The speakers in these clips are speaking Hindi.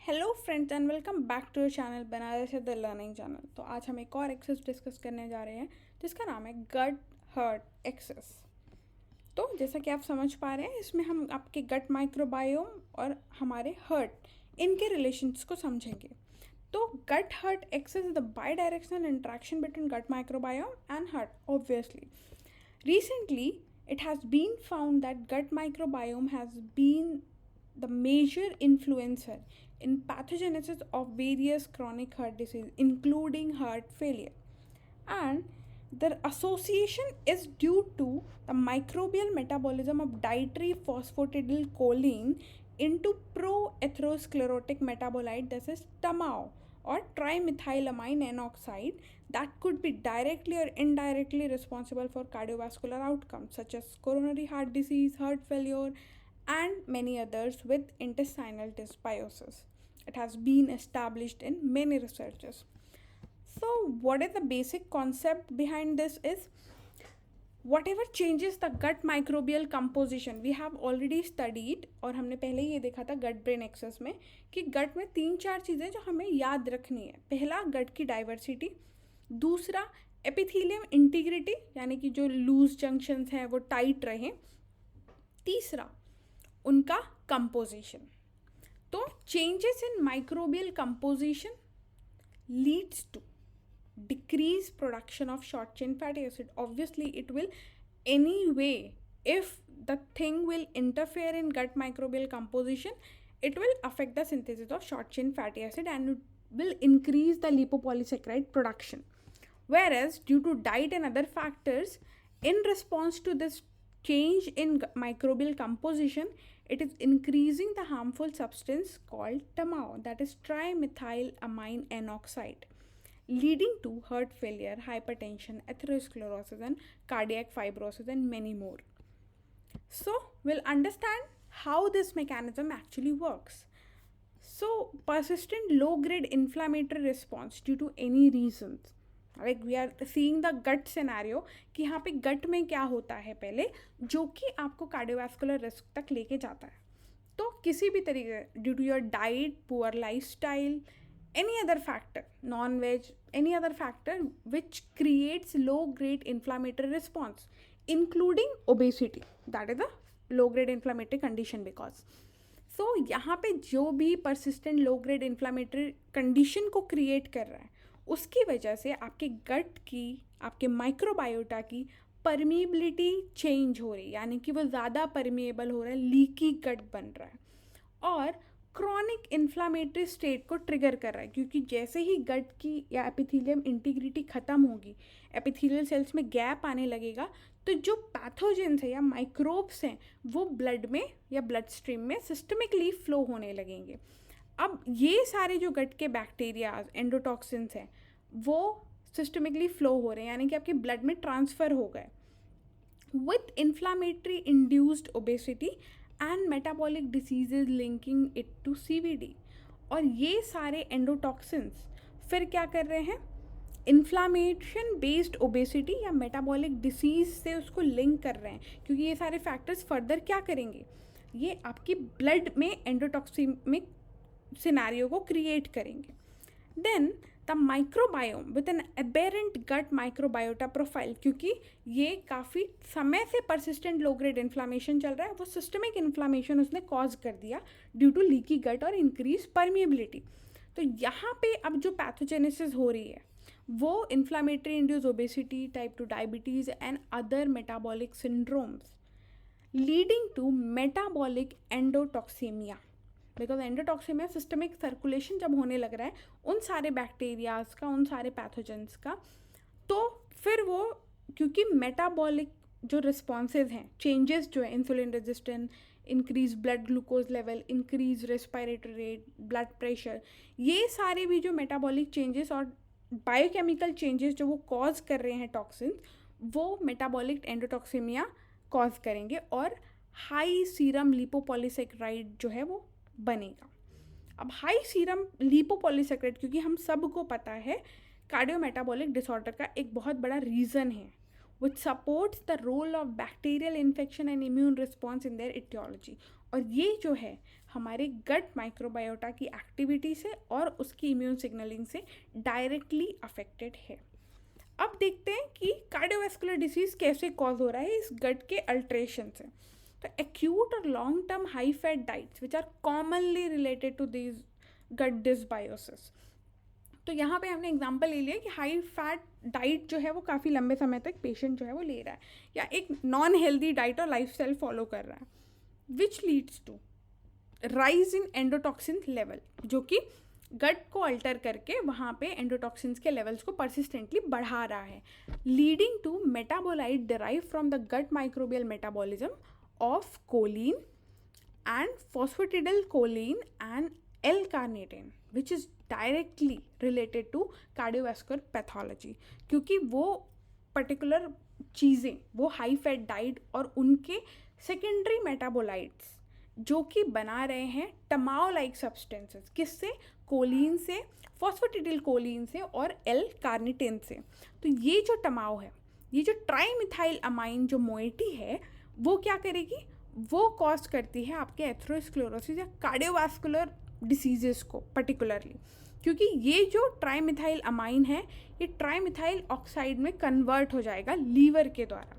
Hello friends and welcome back to your channel Banaras the learning channel. तो आज हम एक और एक्सरसाइज डिस्कस करने जा रहे हैं जिसका नाम है गट हर्ट एक्सेस। तो जैसा कि आप समझ पा रहे हैं, इसमें हम आपके गट माइक्रोबायोम और हमारे हर्ट इनके रिलेशंस को समझेंगे। तो gut heart axis is the bidirectional interaction between gut microbiome and heart obviously. Recently, it has been found that gut microbiome has been the major influencer in pathogenesis of various chronic heart disease, including heart failure. And the association is due to the microbial metabolism of dietary phosphatidylcholine into pro-atherosclerotic metabolite, that is TMAO or trimethylamine N oxide, that could be directly or indirectly responsible for cardiovascular outcomes such as coronary heart disease, heart failure, and many others with intestinal dysbiosis. It has been established in many researches. So, what is the basic concept behind this is whatever changes the gut microbial composition we have already studied, और हमने पहले ये देखा था गट ब्रेन एक्सेस में कि गट में 3-4 चीज़ें जो हमें याद रखनी है। पहला, गट की डाइवर्सिटी। दूसरा, एपिथेलियम इंटीग्रिटी, यानी कि जो लूज जंक्शंस हैं वो टाइट रहें। तीसरा, उनका कंपोजिशन। तो changes in microbial composition leads to decrease production of short chain fatty acid. Obviously it will anyway, if the thing will interfere in gut microbial composition, it will affect the synthesis of short chain fatty acid and it will increase the lipopolysaccharide production. Whereas due to diet and other factors, in response to this change in microbial composition, it is increasing the harmful substance called TMAO, that is trimethylamine N oxide, leading to heart failure, hypertension, atherosclerosis, and cardiac fibrosis, and many more. So, we'll understand how this mechanism actually works. So, persistent low-grade inflammatory response due to any reasons. Like we are seeing the gut scenario कि यहाँ पे गट में क्या होता है पहले, जो कि आपको कार्डियोवैस्कुलर रिस्क तक लेके जाता है। तो किसी भी तरीके, due to your diet, poor lifestyle, any other factor, non-veg, any other factor which creates low-grade inflammatory response, including obesity. That is a low-grade inflammatory condition because. So, यहाँ पे जो भी persistent low-grade inflammatory condition को create कर रहा है, उसकी वजह से आपके गट की, आपके माइक्रोबायोटा की परमिएबिलिटी चेंज हो रही है, यानी कि वो ज़्यादा परमिएबल हो रहा है, लीकी गट बन रहा है और क्रॉनिक इन्फ्लामेटरी स्टेट को ट्रिगर कर रहा है। क्योंकि जैसे ही गट की या एपिथेलियम इंटीग्रिटी ख़त्म होगी, एपिथेलियल सेल्स में गैप आने लगेगा, तो जो पैथोजेंस है या माइक्रोब्स हैं वो ब्लड में या ब्लड स्ट्रीम में सिस्टमिकली फ्लो होने लगेंगे। अब ये सारे जो गट के बैक्टीरियाज, एंडोटॉक्सिन्स हैं, वो सिस्टमिकली फ्लो हो रहे हैं, यानी कि आपके ब्लड में ट्रांसफ़र हो गए। With inflammatory induced obesity and metabolic diseases linking it to CVD। और ये सारे एंडोटॉक्सिन्स फिर क्या कर रहे हैं, इन्फ्लामेशन बेस्ड ओबेसिटी या मेटाबॉलिक डिसीज से उसको लिंक कर रहे हैं। क्योंकि ये सारे फैक्टर्स फर्दर क्या करेंगे, ये आपकी ब्लड में एंडोटॉक्सिमिक सिनेरियो को क्रिएट करेंगे। Then the microbiome with an aberrant gut microbiota profile, क्योंकि ये काफ़ी समय से परसिस्टेंट लो ग्रेड इन्फ्लामेशन चल रहा है, वो सिस्टमिक इन्फ्लामेशन उसने कॉज कर दिया ड्यू टू लीकी गट और इंक्रीज परमिएबिलिटी। तो यहाँ पे अब जो पैथोजेनेसिस हो रही है वो inflammatory induce obesity, type 2 diabetes and other metabolic syndromes leading to metabolic endotoxemia. Because endotoxemia systemic circulation जब होने लग रहा है उन सारे बैक्टीरियाज का, उन सारे पैथोजेंस का, तो फिर वो क्योंकि मेटाबॉलिक जो रिस्पॉन्सेज हैं, चेंजेस जो है, insulin resistance, increase blood glucose level, increase respiratory rate, blood pressure, ये सारे भी जो मेटाबॉलिक चेंजेस और बायोकेमिकल चेंजेस जो वो कॉज कर रहे हैं टॉक्सिन्स, वो मेटाबॉलिक एंडोटॉक्सीमिया कॉज करेंगे और हाई सीरम लिपोपॉलीसेकेराइड जो है वो बनेगा। अब हाई सीरम लिपोपॉलीसेकेराइड, क्योंकि हम सबको पता है कार्डियोमेटाबॉलिक डिसऑर्डर का एक बहुत बड़ा रीज़न है which supports the role of bacterial infection and immune response in their etiology। और ये जो है हमारे गट माइक्रोबायोटा की एक्टिविटी से और उसकी इम्यून सिग्नलिंग से डायरेक्टली अफेक्टेड है। अब देखते हैं कि कार्डियोवैस्कुलर डिसीज कैसे कॉज हो रहा है इस गट के अल्ट्रेशन से। तो एक्यूट और long term high fat diets which are commonly related to this gut dysbiosis. तो यहाँ पे हमने एग्जांपल ले लिया कि हाई फैट डाइट जो है वो काफ़ी लंबे समय तक पेशेंट जो है वो ले रहा है, या एक नॉन हेल्दी डाइट और लाइफस्टाइल फॉलो कर रहा है, which leads to rise in endotoxin level, जो कि गट को अल्टर करके वहाँ पे एंडोटॉक्सिन्स के लेवल्स को परसिस्टेंटली बढ़ा रहा है, leading to metabolite derive from the gut microbial metabolism of choline and phosphatidyl choline and L-carnitine, which is directly related to cardiovascular pathology, क्योंकि वो पर्टिकुलर चीज़ें, वो हाई फैट डाइट और उनके सेकेंडरी मेटाबोलाइट्स जो कि बना रहे हैं टमाओ लाइक सब्सटेंसेस, किससे? कोलिन से, फॉस्फेटिडिल कोलिन से और L-carnitine से। तो ये जो टमाओ है, ये जो ट्राईमिथाइल अमाइन जो मोइटी है, वो क्या करेगी? वो कॉज करती है आपके एथेरोस्क्लेरोसिस या कार्डियोवास्कुलर डिसीजेस को पर्टिकुलरली, क्योंकि ये जो ट्राईमिथाइल अमाइन है ये ट्राईमिथाइल ऑक्साइड में कन्वर्ट हो जाएगा लीवर के द्वारा,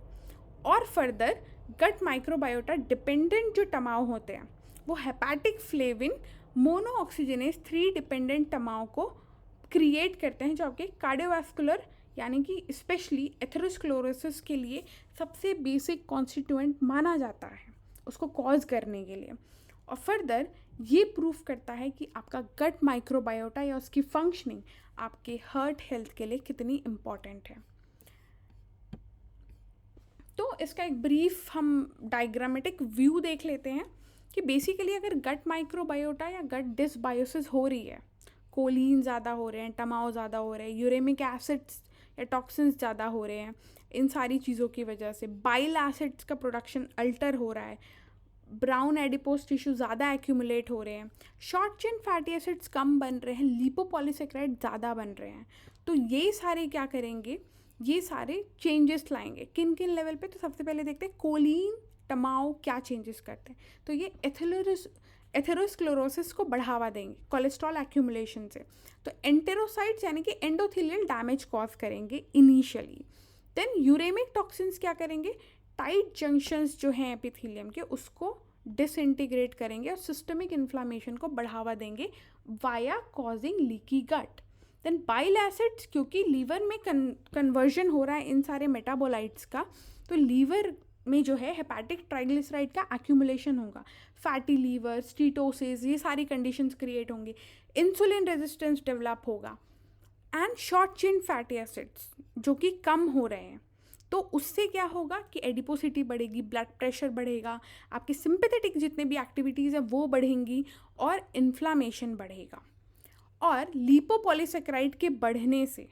और फर्दर गट माइक्रोबायोटा डिपेंडेंट जो टमाओ होते हैं वो हेपाटिक फ्लेविन मोनोऑक्सीजनेस 3 डिपेंडेंट टमाओ को क्रिएट करते हैं, जो आपके कार्डियोवास्कुलर यानी कि स्पेशली एथेरोस्क्लेरोसिस के लिए सबसे बेसिक कॉन्स्टिट्यूएंट माना जाता है उसको कॉज करने के लिए। और फर्दर ये प्रूफ करता है कि आपका गट माइक्रोबायोटा या उसकी फंक्शनिंग आपके हार्ट हेल्थ के लिए कितनी इम्पॉर्टेंट है। तो इसका एक ब्रीफ हम डायग्रामेटिक व्यू देख लेते हैं कि बेसिकली अगर गट माइक्रोबायोटा या गट डिसबायोसिस हो रही है, कोलिन ज़्यादा हो रहे हैं, टमाओ ज़्यादा हो रहे हैं, यूरेमिक एसिड्स या टॉक्सिन्स ज़्यादा हो रहे हैं, इन सारी चीज़ों की वजह से बाइल एसिड्स का प्रोडक्शन अल्टर हो रहा है, ब्राउन एडिपोज टिश्यू ज़्यादा एक्यूमुलेट हो रहे हैं, शॉर्ट चेन फैटी एसिड्स कम बन रहे हैं, लिपोपॉलीसेकेराइड ज़्यादा बन रहे हैं, तो ये सारे क्या करेंगे? ये सारे चेंजेस लाएंगे। किन किन लेवल पे? तो सबसे पहले देखते हैं कोलिन टमाओ क्या चेंजेस करते हैं। तो ये एथेरोस्क्लेरोसिस को बढ़ावा देंगे कोलेस्ट्रॉल एक्यूमुलेशन से। तो एंटेरोसाइट्स यानी कि एंडोथेलियल डैमेज कॉज करेंगे इनिशियली। देन यूरेमिक टॉक्सिन्स क्या करेंगे? टाइट जंक्शंस जो हैं एपिथेलियम के उसको डिसइंटीग्रेट करेंगे और सिस्टमिक इन्फ्लामेशन को बढ़ावा देंगे via causing leaky gut. Then bile acids, क्योंकि लीवर में कन्वर्जन हो रहा है इन सारे मेटाबोलाइट्स का, तो लीवर में जो है हेपेटिक ट्राइग्लिसराइड का एक्यूमुलेशन होगा, फैटी लीवर, स्टीटोसिस, ये सारी कंडीशंस क्रिएट होंगी, इंसुलिन रेजिस्टेंस डेवलप होगा, and short chain fatty acids जो कि कम हो रहे हैं, तो उससे क्या होगा कि एडिपोसिटी बढ़ेगी, ब्लड प्रेशर बढ़ेगा, आपके सिंपैथेटिक जितने भी एक्टिविटीज़ हैं वो बढ़ेंगी और इन्फ्लामेशन बढ़ेगा। और लिपोपॉलीसेकेराइड के बढ़ने से,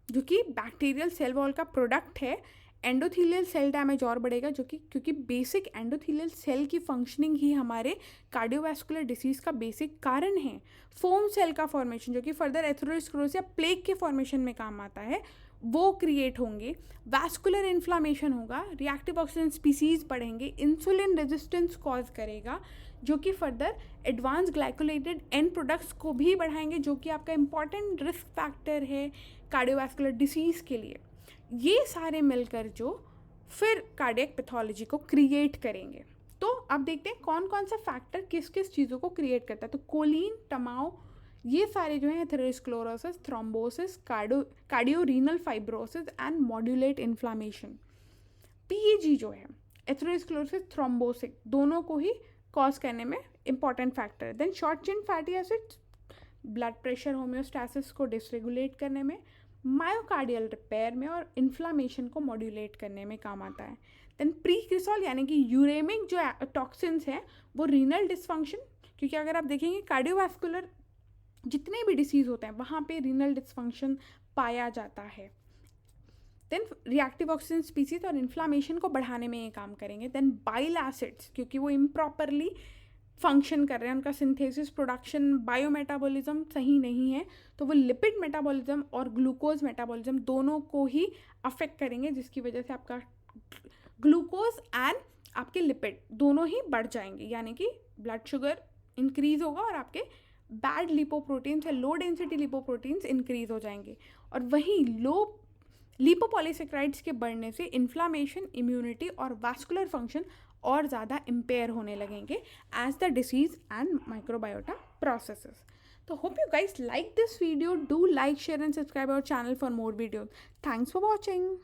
जो कि बैक्टीरियल सेल वॉल का प्रोडक्ट है, एंडोथेलियल सेल डैमेज और बढ़ेगा, जो कि क्योंकि बेसिक एंडोथेलियल सेल की फंक्शनिंग ही हमारे कार्डियोवास्कुलर डिसीज़ का बेसिक कारण है। फोम सेल का फॉर्मेशन जो कि फर्दर एथेरोस्क्लेरोसिस या प्लेग के फॉर्मेशन में काम आता है, वो क्रिएट होंगे, वैस्कुलर इन्फ्लामेशन होगा, रिएक्टिव ऑक्सीजन स्पीसीज बढ़ेंगे, इंसुलिन रेजिस्टेंस कॉज करेगा, जो कि फर्दर एडवांस ग्लाइकोलेटेड एंड प्रोडक्ट्स को भी बढ़ाएंगे, जो कि आपका इंपॉर्टेंट रिस्क फैक्टर है कार्डियोवास्कुलर डिसीज़ के लिए। ये सारे मिलकर जो फिर कार्डियक पैथोलॉजी को क्रिएट करेंगे। तो अब देखते हैं कौन कौन सा फैक्टर किस किस चीज़ों को क्रिएट करता है। तो कोलिन टमाओ ये सारे जो हैं atherosclerosis, thrombosis, cardiorenal fibrosis and modulate inflammation. PEG जो है एथेरोस्क्लेरोसिस, थ्रोम्बोसिस दोनों को ही कॉज करने में इंपॉर्टेंट फैक्टर है। Then short chain fatty acids blood pressure homeostasis को डिसरेगुलेट करने में, मायोकार्डियल रिपेयर में और इन्फ्लामेशन को मॉड्यूलेट करने में काम आता है। देन प्रीक्रिसॉल यानी कि यूरेमिक जो टॉक्सिन्स हैं वो रीनल डिसफंक्शन, क्योंकि अगर आप देखेंगे कार्डियोवास्कुलर जितने भी डिसीज़ होते हैं वहाँ पे रीनल डिसफंक्शन पाया जाता है। देन रिएक्टिव ऑक्सीजन स्पीसीज और इन्फ्लामेशन को बढ़ाने में ये काम करेंगे। देन बाइल एसिड्स, क्योंकि वो इम्प्रॉपरली फंक्शन कर रहे हैं, उनका सिंथेसिस, प्रोडक्शन, बायोमेटाबॉलिज्म सही नहीं है, तो वो लिपिड मेटाबॉलिज्म और ग्लूकोज मेटाबॉलिज्म दोनों को ही अफेक्ट करेंगे, जिसकी वजह से आपका ग्लूकोज एंड आपके लिपिड दोनों ही बढ़ जाएंगे, यानी कि ब्लड शुगर इंक्रीज़ होगा और आपके बैड लिपोप्रोटीन्स या लो डेंसिटी लिपोप्रोटीन्स इंक्रीज़ हो जाएंगे। और वहीं लो लिपोपॉलीसेक्राइड्स के बढ़ने से इन्फ्लामेशन, इम्यूनिटी और वास्कुलर फंक्शन और ज़्यादा इम्पेयर होने लगेंगे as the disease and microbiota processes. So hope you guys like this video. Do like, share and subscribe our channel for more videos. Thanks for watching.